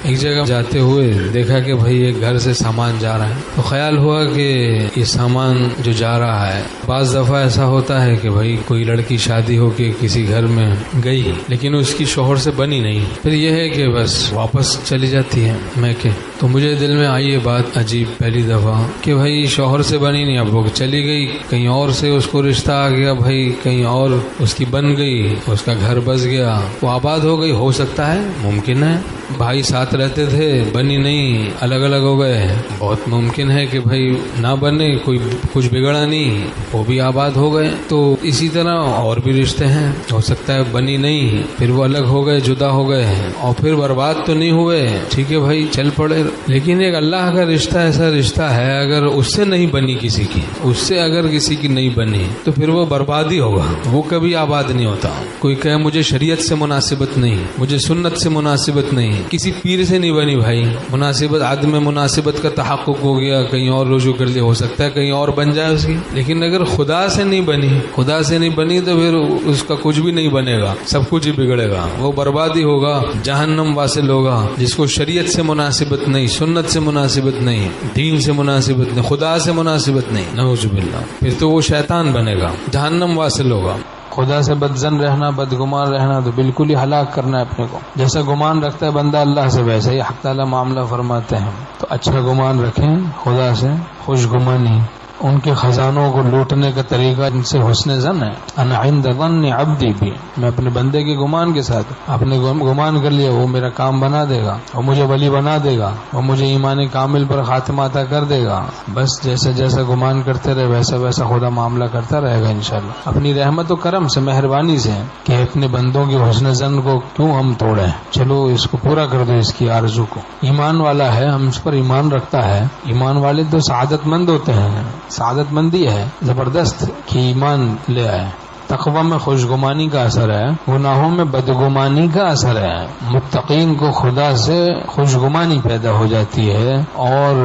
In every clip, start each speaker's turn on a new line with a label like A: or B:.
A: ایک جگہ جاتے ہوئے دیکھا کہ بھائی ایک گھر سے سامان جا رہا ہے، تو خیال ہوا کہ یہ سامان جو جا رہا ہے، بعض دفعہ ایسا ہوتا ہے کہ بھائی کوئی لڑکی شادی ہو کے کسی گھر میں گئی لیکن اس کی شوہر سے بنی نہیں، پھر یہ ہے کہ بس واپس چلی جاتی ہے میکے۔ تو مجھے دل میں آئی یہ بات عجیب پہلی دفعہ کہ بھائی شوہر سے بنی نہیں، اب وہ چلی گئی کہیں اور سے، اس کو رشتہ آ گیا، بھائی کہیں اور اس کی بن گئی، اس کا گھر بس گیا، وہ آباد ہو گئی، ہو سکتا ہے، ممکن ہے۔ بھائی ساتھ رہتے تھے، بنی نہیں، الگ الگ ہو گئے، بہت ممکن ہے کہ بھائی نہ بنے، کوئی کچھ بگڑا نہیں، وہ بھی آباد ہو گئے۔ تو اسی طرح اور بھی رشتے ہیں، ہو سکتا ہے بنی نہیں، پھر وہ الگ ہو گئے، جدا ہو گئے اور پھر برباد تو نہیں ہوئے، ٹھیک ہے بھائی چل پڑے۔ لیکن ایک اللہ کا رشتہ ایسا رشتہ ہے، اگر اس سے نہیں بنی کسی کی، اس سے اگر کسی کی نہیں بنی تو پھر وہ بربادی ہوگا، وہ کبھی آباد نہیں ہوتا۔ کوئی کہے مجھے شریعت سے مناسبت نہیں، مجھے سنت سے مناسبت نہیں، کسی پیر سے نہیں بنی بھائی، مناسبت عدم مناسبت کا تحقق ہو گیا، کہیں اور رجوع کر لیا، ہو سکتا ہے کہیں اور بن جائے اس کی، لیکن اگر خدا سے نہیں بنی، خدا سے نہیں بنی تو پھر اس کا کچھ بھی نہیں بنے گا، سب کچھ ہی بگڑے گا، وہ بربادی ہوگا، جہنم واصل ہوگا۔ جس کو شریعت سے مناسبت نہیں، سنت سے مناسبت نہیں، دین سے مناسبت نہیں، خدا سے مناسبت نہیں، نعوذ باللہ، پھر تو وہ شیطان بنے گا، جہنم واصل ہوگا۔ خدا سے بدظن رہنا، بدگمان رہنا تو بالکل ہی ہلاک کرنا ہے اپنے کو۔ جیسا گمان رکھتا ہے بندہ اللہ سے، ویسے ہی حق تعالیٰ معاملہ فرماتے ہیں۔ تو اچھا گمان رکھیں خدا سے، خوش گمانی، ان کے خزانوں کو لوٹنے کا طریقہ ان سے حسن ظن ہے۔ انا عند ظن عبدی بھی، میں اپنے بندے کے گمان کے ساتھ، آپ نے گمان کر لیا وہ میرا کام بنا دے گا، وہ مجھے ولی بنا دے گا، وہ مجھے ایمان کامل پر خاتمہ عطا کر دے گا، بس جیسا جیسا گمان کرتے رہے ویسا ویسا خدا معاملہ کرتا رہے گا انشاءاللہ، اپنی رحمت و کرم سے، مہربانی سے، کہ اپنے بندوں کے حسن ظن کو کیوں ہم توڑیں، چلو اس کو پورا کر دو، اس کی آرزو کو۔ ایمان والا ہے، ہم اس پر ایمان رکھتا ہے، ایمان والے تو سعادت مند ہوتے ہیں، سعادت مندی ہے زبردست کہ ایمان لے آئے۔ تقوی میں خوشگمانی کا اثر ہے، گناہوں میں بدگمانی کا اثر ہے۔ متقین کو خدا سے خوشگمانی پیدا ہو جاتی ہے اور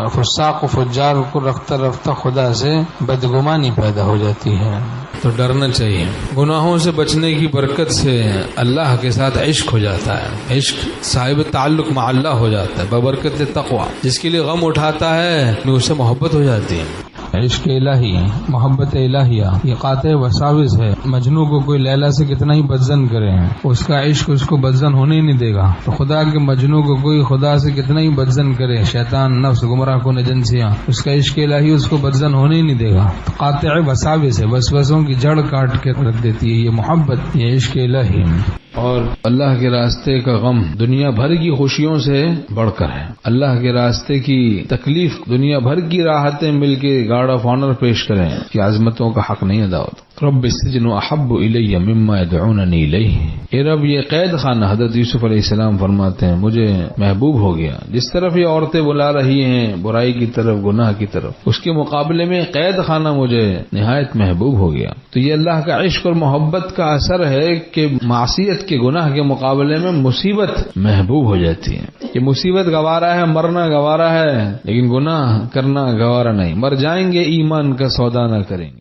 A: فساق و فجار کو رفتہ رفتہ خدا سے بدگمانی پیدا ہو جاتی ہے۔ تو ڈرنا چاہیے، گناہوں سے بچنے کی برکت سے اللہ کے ساتھ عشق ہو جاتا ہے، عشق صاحب تعلق مع اللہ ہو جاتا ہے ببرکت تقوی۔ جس کے لیے غم اٹھاتا ہے اس سے محبت ہو جاتی ہے۔ عشق الہی، محبت الہیہ یہ قاطع وساوس ہے۔ مجنو کو کوئی لیلا سے کتنا ہی بدظن کرے، اس کا عشق اس کو بدظن ہونے ہی نہیں دے گا۔ تو خدا کے مجنو کو کوئی خدا سے کتنا ہی بدظن کرے، شیطان، نفس، گمراہ کن ایجنسیاں، اس کا عشق الہی اس کو بدظن ہونے ہی نہیں دے گا۔ تو قاطع وساوس ہے، وسوسوں کی جڑ کاٹ کے رکھ دیتی ہے یہ محبت، یہ عشق الہی۔ اور اللہ کے راستے کا غم دنیا بھر کی خوشیوں سے بڑھ کر ہے، اللہ کے راستے کی تکلیف دنیا بھر کی راحتیں مل کے گارڈ آف آنر پیش کریں کہ عظمتوں کا حق نہیں ادا ہوتا۔ رب السجن احب الی مما يدعوننی الیہ، اے رب یہ قید خانہ، حضرت یوسف علیہ السلام فرماتے ہیں مجھے محبوب ہو گیا، جس طرف یہ عورتیں بلا رہی ہیں برائی کی طرف، گناہ کی طرف، اس کے مقابلے میں قید خانہ مجھے نہایت محبوب ہو گیا۔ تو یہ اللہ کا عشق اور محبت کا اثر ہے کہ معصیت کے، گناہ کے مقابلے میں مصیبت محبوب ہو جاتی ہے۔ یہ مصیبت گوارا ہے، مرنا گوارا ہے، لیکن گناہ کرنا گوارا نہیں، مر جائیں گے ایمان کا سودا نہ کریں گے۔